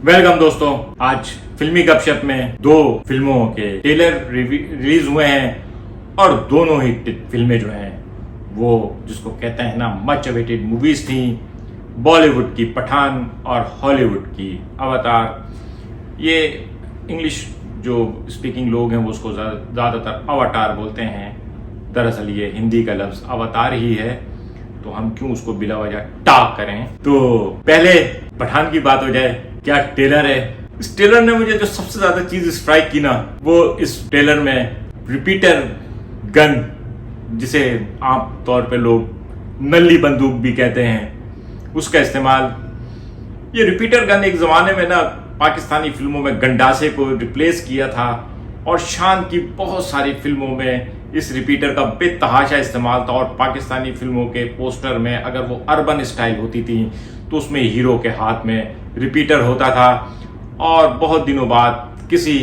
Welcome दोस्तों, आज फिल्मी गपशप में दो फिल्मों के ट्रेलर रिलीज हुए हैं और दोनों ही फिल्में जो हैं वो जिसको कहते हैं ना मच अवेटेड मूवीज थी। बॉलीवुड की पठान और हॉलीवुड की अवतार। ये इंग्लिश जो स्पीकिंग लोग हैं वो उसको ज़्यादातर अवतार बोलते हैं। दरअसल ये हिंदी का लफ्ज़ अवतार ही है, तो हम क्यों उसको बिला वजह टाक करें। तो पहले पठान की बात हो जाए। क्या ट्रेलर है। इस ट्रेलर ने मुझे जो सबसे ज्यादा चीज स्ट्राइक की ना, वो इस ट्रेलर में रिपीटर गन, जिसे आम तौर पे लोग नल्ली बंदूक भी कहते हैं, उसका इस्तेमाल। ये रिपीटर गन एक जमाने में ना पाकिस्तानी फिल्मों में गंडासे को रिप्लेस किया था और शान की बहुत सारी फिल्मों में इस रिपीटर का बेतहाशा इस्तेमाल था। और पाकिस्तानी फिल्मों के पोस्टर में अगर वो अर्बन स्टाइल होती थी तो उसमें हीरो के हाथ में रिपीटर होता था। और बहुत दिनों बाद किसी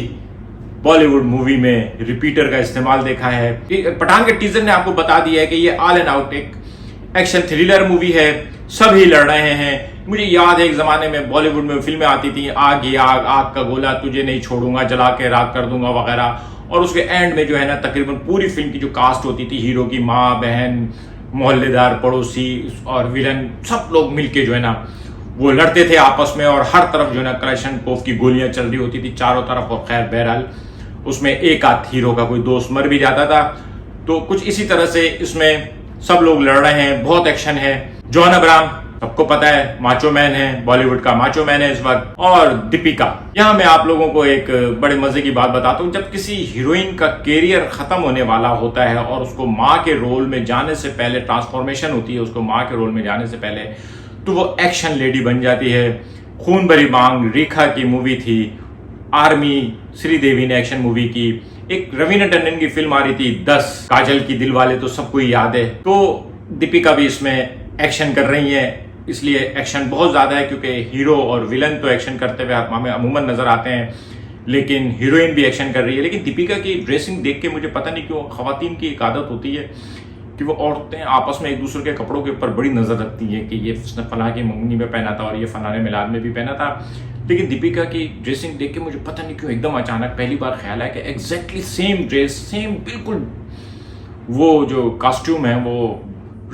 बॉलीवुड मूवी में रिपीटर का इस्तेमाल देखा है। पठान के टीजर ने आपको बता दिया है कि ये ऑल एंड आउट एक एक्शन थ्रिलर मूवी है। सभी लड़ रहे हैं। मुझे याद है एक जमाने में बॉलीवुड में फिल्में आती थी, आग ही आग, आग का गोला, तुझे नहीं छोड़ूंगा, जला के राख कर दूंगा वगैरह। और उसके एंड में जो है ना तकरीबन पूरी फिल्म की जो कास्ट होती थी, हीरो की माँ, बहन, मोहल्लेदार, पड़ोसी और विलन, सब लोग मिलके जो है ना वो लड़ते थे आपस में। और हर तरफ जो है ना कलाशनकोव की गोलियां चल रही होती थी चारों तरफ। और खैर बहरहाल उसमें एक आध हीरो का कोई दोस्त मर भी जाता था। तो कुछ इसी तरह से इसमें सब लोग लड़ रहे हैं, बहुत एक्शन है। जॉन अब्राहम सबको पता है, माचो मैन है, बॉलीवुड का माचो मैन है इस वक्त। और दीपिका। यहाँ मैं आप लोगों को एक बड़े मजे की बात बताता हूँ। जब किसी हीरोइन का कैरियर खत्म होने वाला होता है और उसको माँ के रोल में जाने से पहले ट्रांसफॉर्मेशन होती है, उसको माँ के रोल में जाने से पहले, तो वो एक्शन लेडी बन जाती है। खून भरी मांग रेखा की मूवी थी। आर्मी श्रीदेवी ने एक्शन मूवी की। एक रवीना टंडन की फिल्म आ रही थी 10, काजल की दिल वाले, तो सबको याद है। तो दीपिका भी इसमें एक्शन कर रही है, इसलिए एक्शन बहुत ज्यादा है क्योंकि हीरो और विलन तो एक्शन करते हुए हमें अमूमन नजर आते हैं, लेकिन हीरोइन भी एक्शन कर रही है। लेकिन दीपिका की ड्रेसिंग देख के मुझे पता नहीं क्यों, खवातीन की एक आदत होती है कि वो औरतें आपस में एक दूसरे के कपड़ों के ऊपर बड़ी नजर रखती है कि ये उसने फलां की मंगनी में पहना था और ये फलाने मिलाद में भी पहना था। लेकिन दीपिका की ड्रेसिंग देख के मुझे पता नहीं क्यों एकदम अचानक पहली बार ख्याल आया कि एग्जैक्टली सेम ड्रेस, सेम बिल्कुल वो जो कॉस्ट्यूम है वो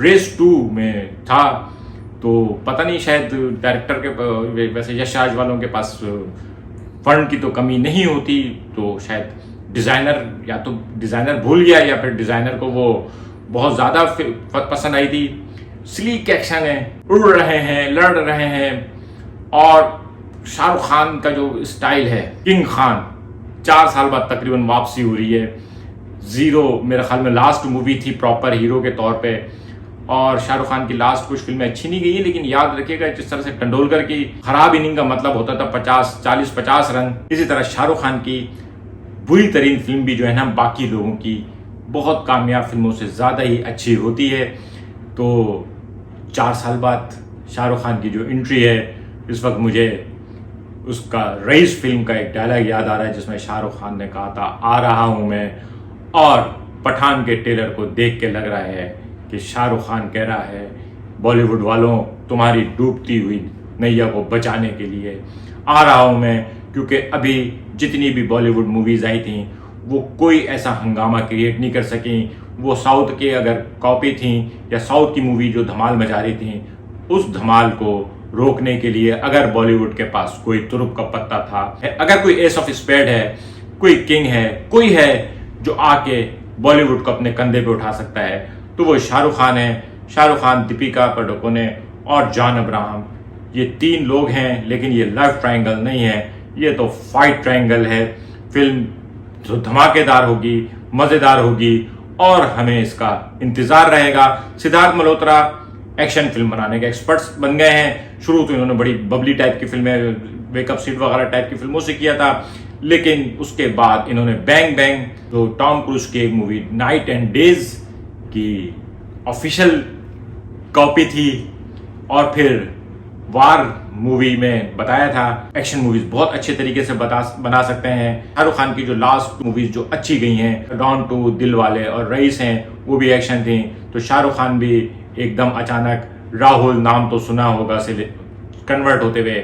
रेस 2 में था। तो पता नहीं, शायद डायरेक्टर के, वैसे यश राज वालों के पास फंड की तो कमी नहीं होती, तो शायद डिजाइनर या तो डिजाइनर भूल गया या फिर डिजाइनर को वो बहुत ज्यादा पसंद आई थी। स्लीक एक्शन है, उड़ रहे हैं, लड़ रहे हैं। और शाहरुख खान का जो स्टाइल है, किंग खान, 4 साल बाद तकरीबन वापसी हो रही है। जीरो मेरे ख्याल में लास्ट मूवी थी प्रॉपर हीरो के तौर पे। और शाहरुख खान की लास्ट कुछ फिल्में अच्छी नहीं गई है, लेकिन याद रखिएगा जिस तरह से तेंदुलकर की खराब इनिंग का मतलब होता था 40-50 रन, इसी तरह शाहरुख खान की बुरी तरीन फिल्म भी जो है ना बाकी लोगों की बहुत कामयाब फिल्मों से ज़्यादा ही अच्छी होती है। तो 4 साल बाद शाहरुख खान की जो एंट्री है, इस वक्त मुझे उसका रईस फिल्म का एक डायलॉग याद आ रहा है जिसमें शाहरुख खान ने कहा था, आ रहा हूं मैं। और पठान के ट्रेलर को देख के लग रहा है कि शाहरुख खान कह रहा है, बॉलीवुड वालों, तुम्हारी डूबती हुई नैया को बचाने के लिए आ रहा हूं मैं। क्योंकि अभी जितनी भी बॉलीवुड मूवीज आई थी वो कोई ऐसा हंगामा क्रिएट नहीं कर सकी। वो साउथ के अगर कॉपी थी या साउथ की मूवी जो धमाल मचा रही थी, उस धमाल को रोकने के लिए अगर बॉलीवुड के पास कोई तुरुप का पत्ता था, अगर कोई एस ऑफ स्पेड है, कोई किंग है, कोई है जो आके बॉलीवुड को अपने कंधे पे उठा सकता है, तो वो शाहरुख खान है। शाहरुख खान, दीपिका पादुकोणे और जॉन अब्राहम, ये 3 लोग हैं। लेकिन ये लव ट्रायंगल नहीं है, ये तो फाइट ट्रायंगल है। फिल्म तो धमाकेदार होगी, मजेदार होगी और हमें इसका इंतजार रहेगा। सिद्धार्थ मल्होत्रा एक्शन फिल्म बनाने के एक्सपर्ट्स बन गए हैं। शुरू तो इन्होंने बड़ी बबली टाइप की फिल्में, वेकअप सीट वगैरह टाइप की फिल्मों से किया था, लेकिन उसके बाद इन्होंने बैंग बैंग, तो टॉम क्रूज की एक मूवी नाइट एंड डेज की ऑफिशियल कॉपी थी, और फिर वार मूवी में बताया था एक्शन मूवीज बहुत अच्छे तरीके से बना सकते हैं। शाहरुख खान की जो लास्ट मूवीज जो अच्छी गई हैं, डॉन 2, दिल वाले और रईस हैं, वो भी एक्शन थी। तो शाहरुख खान भी एकदम अचानक, राहुल नाम तो सुना होगा, से कन्वर्ट होते हुए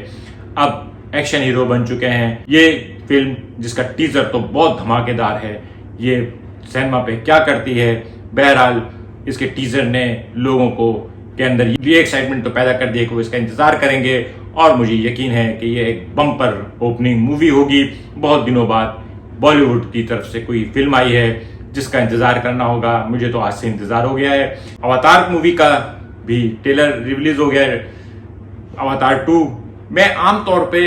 अब एक्शन हीरो बन चुके हैं। ये फिल्म जिसका टीजर तो बहुत धमाकेदार है, ये सिनेमा पे क्या करती है। बहरहाल इसके टीजर ने लोगों को के अंदर ये एक्साइटमेंट तो पैदा कर दिया कि वो इसका इंतजार करेंगे, और मुझे यकीन है कि ये एक बम्पर ओपनिंग मूवी होगी। बहुत दिनों बाद बॉलीवुड की तरफ से कोई फिल्म आई है जिसका इंतजार करना होगा। मुझे तो आज से इंतजार हो गया है। अवतार मूवी का भी ट्रेलर रिलीज हो गया है, अवतार 2। मैं आमतौर पे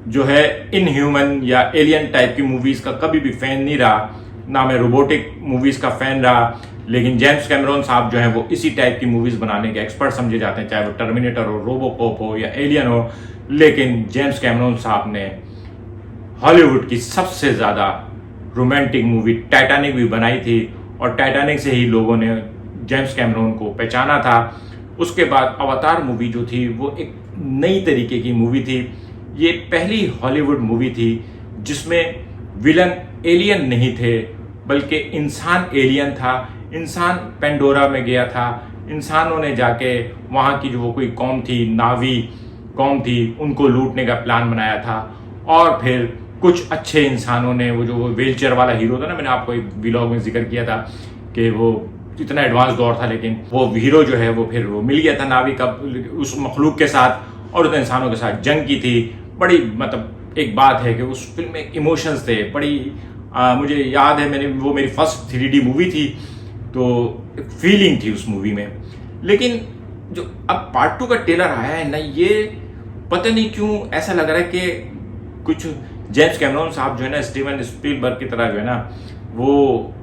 जो है इनह्यूमन या एलियन टाइप की मूवीज का कभी भी फैन नहीं रहा, ना मैं रोबोटिक मूवीज का फैन रहा, लेकिन जेम्स कैमरॉन साहब जो हैं वो इसी टाइप की मूवीज बनाने के एक्सपर्ट समझे जाते हैं, चाहे वो टर्मिनेटर हो, रोबोकॉप हो या एलियन हो। लेकिन जेम्स कैमरॉन साहब ने हॉलीवुड की सबसे ज्यादा रोमांटिक मूवी टाइटैनिक भी बनाई थी, और टाइटैनिक से ही लोगों ने जेम्स कैमरॉन को पहचाना था। उसके बाद अवतार मूवी जो थी वो एक नई तरीके की मूवी थी। ये पहली हॉलीवुड मूवी थी जिसमें विलन एलियन नहीं थे, बल्कि इंसान एलियन था। इंसान पेंडोरा में गया था, इंसानों ने जाके वहाँ की जो वो कोई कौम थी, नावी कौम थी, उनको लूटने का प्लान बनाया था। और फिर कुछ अच्छे इंसानों ने, वो जो वो व्हीलचेयर वाला हीरो था ना, मैंने आपको एक व्लॉग में जिक्र किया था कि वो इतना एडवांस दौर था, लेकिन वो हीरो जो है वो फिर वो मिल गया था नावी का उस मखलूक के साथ, और उन इंसानों के साथ जंग की थी। बड़ी मतलब एक बात है कि उस फिल्म में इमोशंस थे बड़ी। मुझे याद है, मैंने वो मेरी फर्स्ट 3D मूवी थी, तो एक फीलिंग थी उस मूवी में। लेकिन जो अब पार्ट 2 का ट्रेलर आया है ना, ये पता नहीं क्यों ऐसा लग रहा है कि कुछ जेम्स कैमरॉन साहब जो है ना, स्टीवन स्पीलबर्ग की तरह जो है ना, वो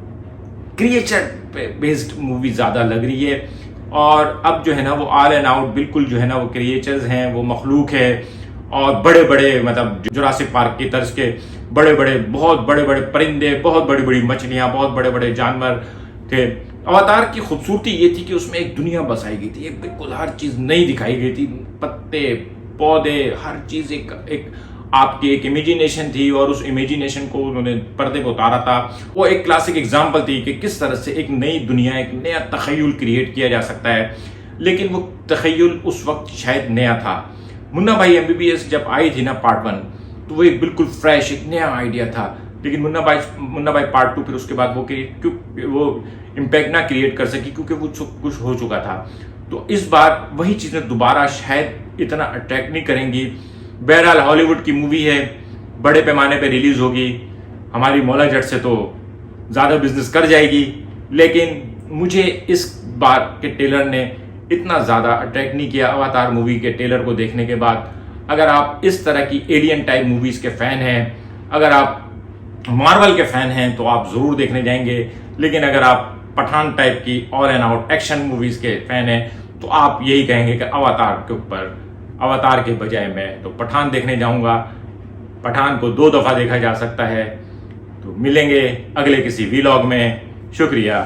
क्रिएचर बेस्ड मूवी ज्यादा लग रही है। और अब जो है ना वो ऑल एंड आउट बिल्कुल जो है ना वो क्रिएचर्स हैं, वो मखलूक है, और बड़े बड़े मतलब जुरासिक पार्क की तर्ज के बड़े बड़े, बहुत बड़े बड़े परिंदे, बहुत बड़ी बड़ी मछलियां, बहुत बड़े बड़े जानवर थे। अवतार की खूबसूरती ये थी कि उसमें एक दुनिया बसाई गई थी, एक बिल्कुल हर चीज नई दिखाई गई थी, पत्ते पौधे हर चीज एक आपकी एक इमेजिनेशन थी, और उस इमेजिनेशन को उन्होंने पर्दे पे उतारा था। वो एक क्लासिक एग्जाम्पल थी कि किस तरह से एक नई दुनिया, एक नया तखय्युल क्रिएट किया जा सकता है। लेकिन वो तखय्युल उस वक्त शायद नया था। मुन्ना भाई MBBS जब आई थी ना पार्ट 1, तो वो एक बिल्कुल फ्रेश एक नया आइडिया था। लेकिन मुन्ना भाई पार्ट 2 फिर उसके बाद वो इम्पैक्ट ना क्रिएट कर सकी, क्योंकि वो कुछ हो चुका था। तो इस बार वही चीजें दोबारा शायद इतना अट्रैक्ट नहीं करेंगी। बहरहाल हॉलीवुड की मूवी है, बड़े पैमाने पे रिलीज होगी, हमारी मौला जट से तो ज्यादा बिजनेस कर जाएगी। लेकिन मुझे इस बार के ट्रेलर ने इतना ज्यादा अट्रैक्ट नहीं किया अवतार मूवी के ट्रेलर को देखने के बाद। अगर आप इस तरह की एलियन टाइप मूवीज के फैन हैं, अगर आप मार्वल के फैन हैं, तो आप जरूर देखने जाएंगे। लेकिन अगर आप पठान टाइप की all and out action movies के फैन हैं, तो आप यही कहेंगे कि अवतार के बजाय मैं तो पठान देखने जाऊंगा। पठान को 2 दफा देखा जा सकता है। तो मिलेंगे अगले किसी व्लॉग में। शुक्रिया।